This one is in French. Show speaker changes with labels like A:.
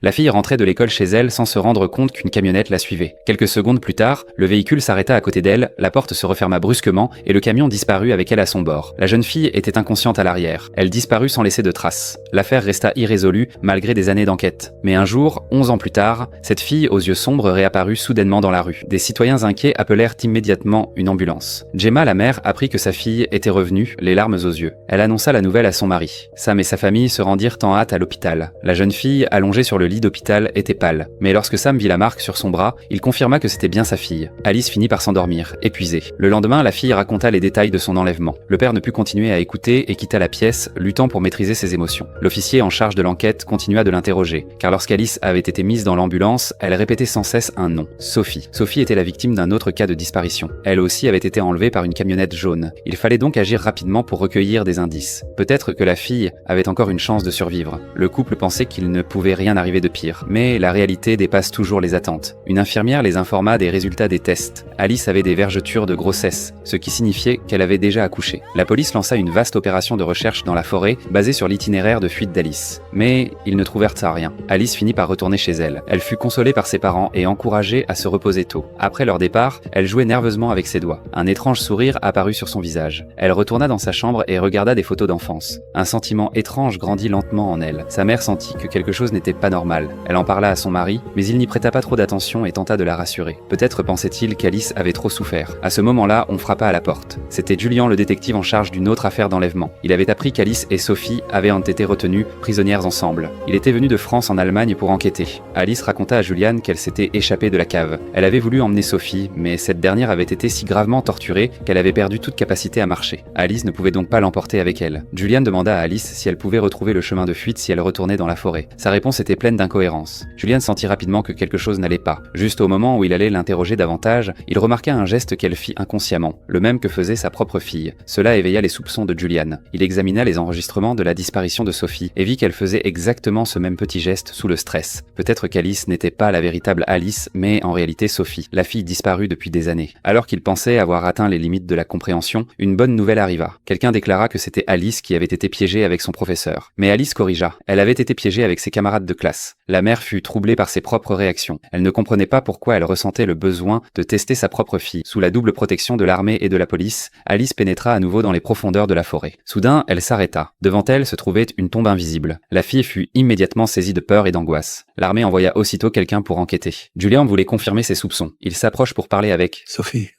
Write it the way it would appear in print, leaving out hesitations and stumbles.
A: La fille rentrait de l'école chez elle sans se rendre compte qu'une camionnette la suivait. Quelques secondes plus tard, le véhicule s'arrêta à côté d'elle, la porte se referma brusquement et le camion disparut avec elle à son bord. La jeune fille était inconsciente à l'arrière. Elle disparut sans laisser de traces. L'affaire resta irrésolue malgré des années d'enquête. Mais un jour, 11 ans plus tard, cette fille aux yeux sombres réapparut soudainement dans la rue. Des citoyens inquiets appelèrent immédiatement une ambulance. Gemma, la mère, apprit que sa fille était revenue, les larmes aux yeux. Elle annonça la nouvelle à son mari. Sam et sa famille se rendirent en hâte à l'hôpital. La jeune fille, allongée sur le lit d'hôpital, était pâle. Mais lorsque Sam vit la marque sur son bras, il confirma que c'était bien sa fille. Alice finit par s'endormir, épuisée. Le lendemain, la fille raconta les détails de son enlèvement. Le père ne put continuer à écouter et quitta la pièce, luttant pour maîtriser ses émotions. L'officier en charge de l'enquête continua de l'interroger, car lorsqu'Alice avait été mise dans l'ambulance, elle répétait sans cesse un nom. Sophie. Sophie était la victime d'un autre cas de disparition. Elle aussi avait été enlevée par une camionnette jaune. Il fallait donc agir rapidement pour recueillir des indices. Peut-être que la fille avait encore une chance de survivre. Le couple pensait qu'il ne pouvait rien arriver de pire. Mais la réalité dépasse toujours les attentes. Une infirmière les informa des résultats des tests. Alice avait des vergetures de grossesse, ce qui signifiait qu'elle avait déjà accouché. La police lança une vaste opération de recherche dans la forêt, basée sur l'itinéraire de fuite d'Alice. Mais ils ne trouvèrent ça rien. Alice finit par retourner chez elle. Elle fut consolée par ses parents et encouragée à se reposer tôt. Après leur départ, elle jouait nerveusement avec ses doigts. Un étrange sourire apparut sur son visage. Elle retourna dans sa chambre et regarda des photos d'enfance. Un sentiment étrange grandit lentement en elle. Sa mère sentit que quelque chose n'était pas normal. Elle en parla à son mari, mais il n'y prêta pas trop d'attention et tenta de la rassurer. Peut-être pensait-il qu'Alice avait trop souffert. À ce moment-là, on frappa à la porte. C'était Julian, le détective en charge d'une autre affaire d'enlèvement. Il avait appris qu'Alice et Sophie avaient été retenues prisonnières ensemble. Il était venu de France en Allemagne pour enquêter. Alice raconta à Julian qu'elle s'était échappée de la cave. Elle avait voulu emmener Sophie, mais cette dernière avait été si gravement torturée qu'elle avait perdu toute capacité à marcher. Alice ne pouvait donc pas l'emporter avec elle. Julian demanda à Alice si elle pouvait retrouver le chemin de fuite si elle retournait dans la forêt. Sa réponse était pleine d'incohérences. Julian sentit rapidement que quelque chose n'allait pas. Juste au moment où il allait l'interroger davantage, il remarqua un geste qu'elle fit inconsciemment, le même que faisait sa propre fille. Cela éveilla les soupçons de Julian. Il examina les enregistrements de la disparition de Sophie et vit qu'elle faisait exactement ce même petit geste sous le stress. Peut-être qu'Alice n'était pas la véritable Alice, mais en réalité Sophie, la fille disparue depuis des années. Alors qu'il pensait avoir atteint les limites de la compréhension, une bonne nouvelle arriva. Quelqu'un déclara que c'était Alice qui avait été piégée avec son professeur. Mais Alice corrigea. Elle avait été piégée avec ses camarades de classe. La mère fut troublée par ses propres réactions. Elle ne comprenait pas pourquoi elle ressentait le besoin de tester sa propre fille. Sous la double protection de l'armée et de la police, Alice pénétra à nouveau dans les profondeurs de la forêt. Soudain, elle s'arrêta. Devant elle se trouvait une tombe invisible. La fille fut immédiatement saisie de peur et d'angoisse. L'armée envoya aussitôt quelqu'un pour enquêter. Julian voulait confirmer ses soupçons. Il s'approche pour parler avec
B: Sophie,